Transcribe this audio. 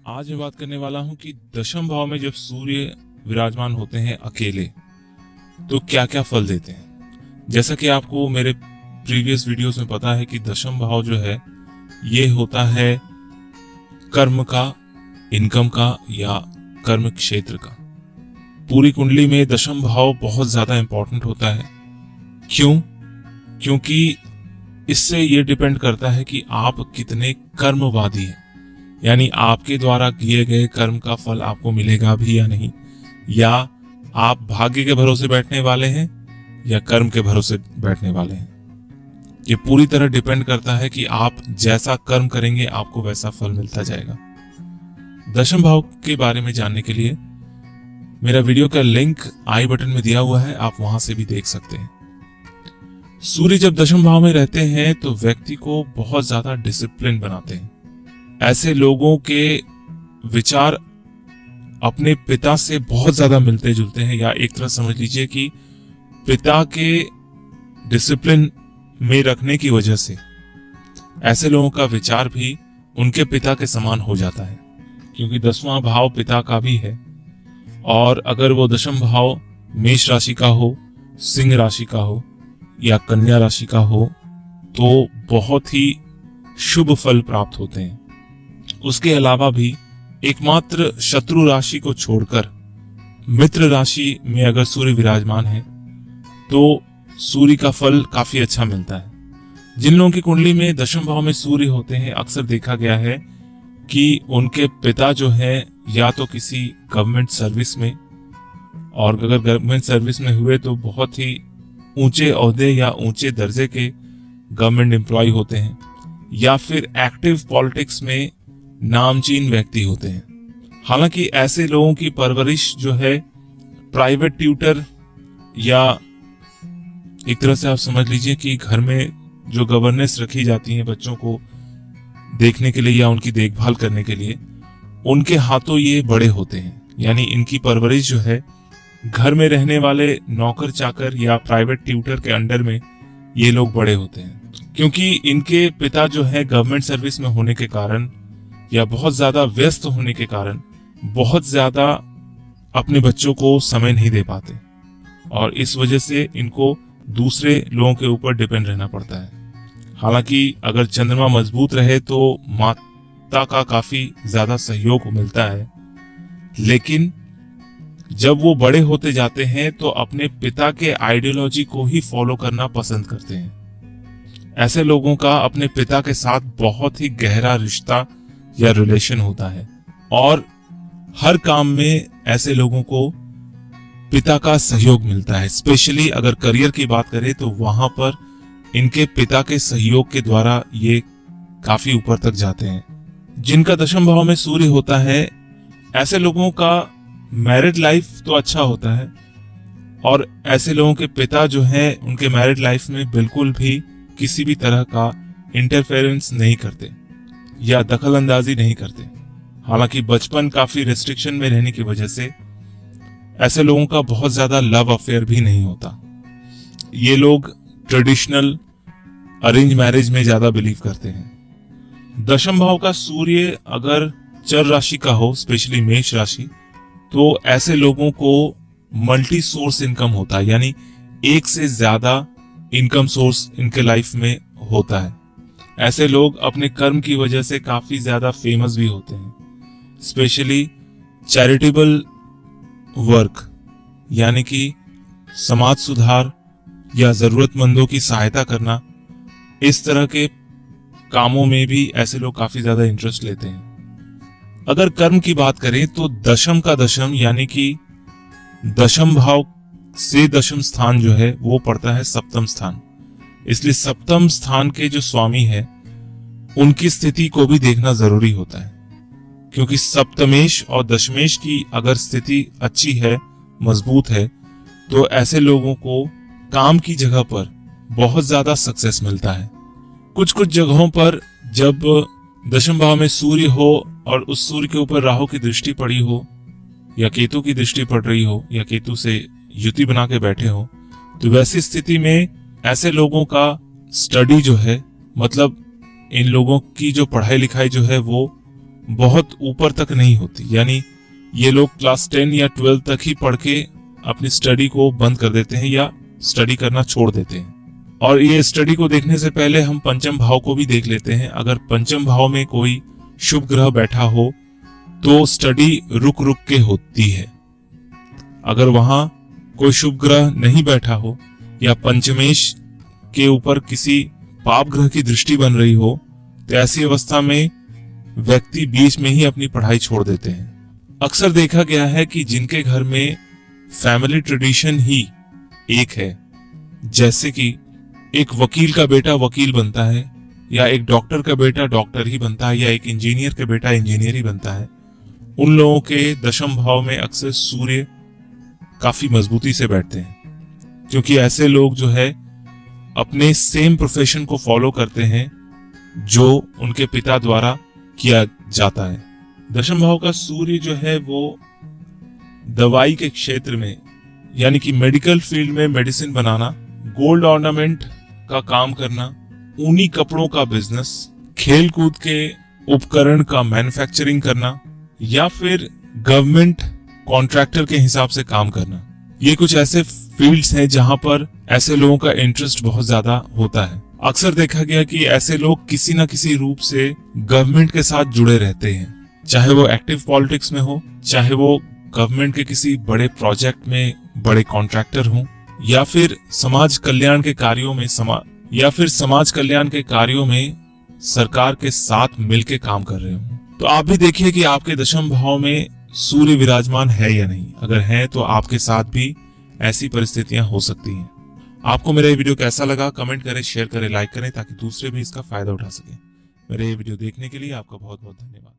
आज मैं बात करने वाला हूं कि दशम भाव में जब सूर्य विराजमान होते हैं अकेले तो क्या क्या फल देते हैं। जैसा कि आपको मेरे प्रीवियस वीडियोस में पता है कि दशम भाव जो है ये होता है कर्म का, इनकम का या कर्म क्षेत्र का। पूरी कुंडली में दशम भाव बहुत ज्यादा इंपॉर्टेंट होता है। क्यों? क्योंकि इससे ये डिपेंड करता है कि आप कितने कर्मवादी हैं, यानी आपके द्वारा किए गए कर्म का फल आपको मिलेगा भी या नहीं, या आप भाग्य के भरोसे बैठने वाले हैं या कर्म के भरोसे बैठने वाले हैं। ये पूरी तरह डिपेंड करता है कि आप जैसा कर्म करेंगे आपको वैसा फल मिलता जाएगा। दशम भाव के बारे में जानने के लिए मेरा वीडियो का लिंक आई बटन में दिया हुआ है, आप वहां से भी देख सकते हैं। सूर्य जब दशम भाव में रहते हैं तो व्यक्ति को बहुत ज्यादा डिसिप्लिन बनाते हैं। ऐसे लोगों के विचार अपने पिता से बहुत ज्यादा मिलते जुलते हैं, या एक तरह समझ लीजिए कि पिता के डिसिप्लिन में रखने की वजह से ऐसे लोगों का विचार भी उनके पिता के समान हो जाता है, क्योंकि 10वां भाव पिता का भी है। और अगर वो दशम भाव मेष राशि का हो, सिंह राशि का हो या कन्या राशि का हो तो बहुत ही शुभ फल प्राप्त होते हैं। उसके अलावा भी एकमात्र शत्रु राशि को छोड़कर मित्र राशि में अगर सूर्य विराजमान है तो सूर्य का फल काफी अच्छा मिलता है। जिन लोगों की कुंडली में दशम भाव में सूर्य होते हैं, अक्सर देखा गया है कि उनके पिता जो है या तो किसी गवर्नमेंट सर्विस में, और अगर गवर्नमेंट सर्विस में हुए तो बहुत ही ऊंचे ओहदे या ऊंचे दर्जे के गवर्नमेंट एम्प्लॉय होते हैं, या फिर एक्टिव पॉलिटिक्स में नामचीन व्यक्ति होते हैं। हालांकि ऐसे लोगों की परवरिश जो है प्राइवेट ट्यूटर, या एक तरह से आप समझ लीजिए कि घर में जो गवर्नेंस रखी जाती है बच्चों को देखने के लिए या उनकी देखभाल करने के लिए, उनके हाथों ये बड़े होते हैं। यानी इनकी परवरिश जो है घर में रहने वाले नौकर चाकर या प्राइवेट ट्यूटर के अंडर में ये लोग बड़े होते हैं, क्योंकि इनके पिता जो है गवर्नमेंट सर्विस में होने के कारण या बहुत ज्यादा व्यस्त होने के कारण बहुत ज्यादा अपने बच्चों को समय नहीं दे पाते, और इस वजह से इनको दूसरे लोगों के ऊपर डिपेंड रहना पड़ता है। हालांकि अगर चंद्रमा मजबूत रहे तो माता का काफी ज्यादा सहयोग मिलता है, लेकिन जब वो बड़े होते जाते हैं तो अपने पिता के आइडियोलॉजी को ही फॉलो करना पसंद करते हैं। ऐसे लोगों का अपने पिता के साथ बहुत ही गहरा रिश्ता या रिलेशन होता है, और हर काम में ऐसे लोगों को पिता का सहयोग मिलता है। स्पेशली अगर करियर की बात करें तो वहां पर इनके पिता के सहयोग के द्वारा ये काफी ऊपर तक जाते हैं। जिनका दशम भाव में सूर्य होता है, ऐसे लोगों का मैरिड लाइफ तो अच्छा होता है, और ऐसे लोगों के पिता जो हैं उनके मैरिड लाइफ में बिल्कुल भी किसी भी तरह का इंटरफेरेंस नहीं करते या दखल अंदाजी नहीं करते। हालांकि बचपन काफी रिस्ट्रिक्शन में रहने की वजह से ऐसे लोगों का बहुत ज्यादा लव अफेयर भी नहीं होता। ये लोग ट्रेडिशनल अरेंज मैरिज में ज्यादा बिलीव करते हैं। दशम भाव का सूर्य अगर चर राशि का हो, स्पेशली मेष राशि, तो ऐसे लोगों को मल्टी सोर्स इनकम होता है, यानी एक से ज्यादा इनकम सोर्स इनके लाइफ में होता है। ऐसे लोग अपने कर्म की वजह से काफी ज्यादा फेमस भी होते हैं। स्पेशली चैरिटेबल वर्क, यानी कि समाज सुधार या जरूरतमंदों की सहायता करना, इस तरह के कामों में भी ऐसे लोग काफी ज्यादा इंटरेस्ट लेते हैं। अगर कर्म की बात करें तो दशम का दशम, यानी कि दशम भाव से दशम स्थान जो है वो पड़ता है सप्तम स्थान। इसलिए सप्तम स्थान के जो स्वामी है उनकी स्थिति को भी देखना जरूरी होता है, क्योंकि सप्तमेश और दशमेश की अगर स्थिति अच्छी है, मजबूत है, तो ऐसे लोगों को काम की जगह पर बहुत ज्यादा सक्सेस मिलता है। कुछ कुछ जगहों पर जब दशम भाव में सूर्य हो और उस सूर्य के ऊपर राहु की दृष्टि पड़ी हो या केतु की दृष्टि पड़ रही हो या केतु से युति बना के बैठे हो, तो वैसी स्थिति में ऐसे लोगों का स्टडी जो है, मतलब इन लोगों की जो पढ़ाई लिखाई जो है वो बहुत ऊपर तक नहीं होती, यानी ये लोग क्लास 10 या 12 तक ही पढ़ के अपनी स्टडी को बंद कर देते हैं या स्टडी करना छोड़ देते हैं। और ये स्टडी को देखने से पहले हम पंचम भाव को भी देख लेते हैं। अगर पंचम भाव में कोई शुभ ग्रह बैठा हो तो स्टडी रुक रुक के होती है। अगर वहां कोई शुभ ग्रह नहीं बैठा हो या पंचमेश के ऊपर किसी पाप ग्रह की दृष्टि बन रही हो तो ऐसी अवस्था में व्यक्ति बीच में ही अपनी पढ़ाई छोड़ देते हैं। अक्सर देखा गया है कि जिनके घर में फैमिली ट्रेडिशन ही एक है, जैसे कि एक वकील का बेटा वकील बनता है या एक डॉक्टर का बेटा डॉक्टर ही बनता है या एक इंजीनियर का बेटा इंजीनियर ही बनता है, उन लोगों के दशम भाव में अक्सर सूर्य काफी मजबूती से बैठते हैं, क्योंकि ऐसे लोग जो है अपने सेम प्रोफेशन को फॉलो करते हैं जो उनके पिता द्वारा किया जाता है। दशम भाव का सूर्य जो है वो दवाई के क्षेत्र में, यानी कि मेडिकल फील्ड में मेडिसिन बनाना, गोल्ड ऑर्नामेंट का काम करना, ऊनी कपड़ों का बिजनेस, खेल कूद के उपकरण का मैन्युफैक्चरिंग करना या फिर गवर्नमेंट कॉन्ट्रैक्टर के हिसाब से काम करना, ये कुछ ऐसे फील्ड्स हैं जहां पर ऐसे लोगों का इंटरेस्ट बहुत ज्यादा होता है। अक्सर देखा गया कि ऐसे लोग किसी न किसी रूप से गवर्नमेंट के साथ जुड़े रहते हैं, चाहे वो एक्टिव पॉलिटिक्स में हो, चाहे वो गवर्नमेंट के किसी बड़े प्रोजेक्ट में बड़े कॉन्ट्रैक्टर हों, या फिर समाज कल्याण के कार्यों में सरकार के साथ मिलकर काम कर रहे हों। तो आप भी देखिए कि आपके दशम भाव में सूर्य विराजमान है या नहीं। अगर है तो आपके साथ भी ऐसी परिस्थितियां हो सकती हैं। आपको मेरा ये वीडियो कैसा लगा कमेंट करें, शेयर करें, लाइक करें ताकि दूसरे भी इसका फायदा उठा सकें। मेरे ये वीडियो देखने के लिए आपका बहुत बहुत धन्यवाद।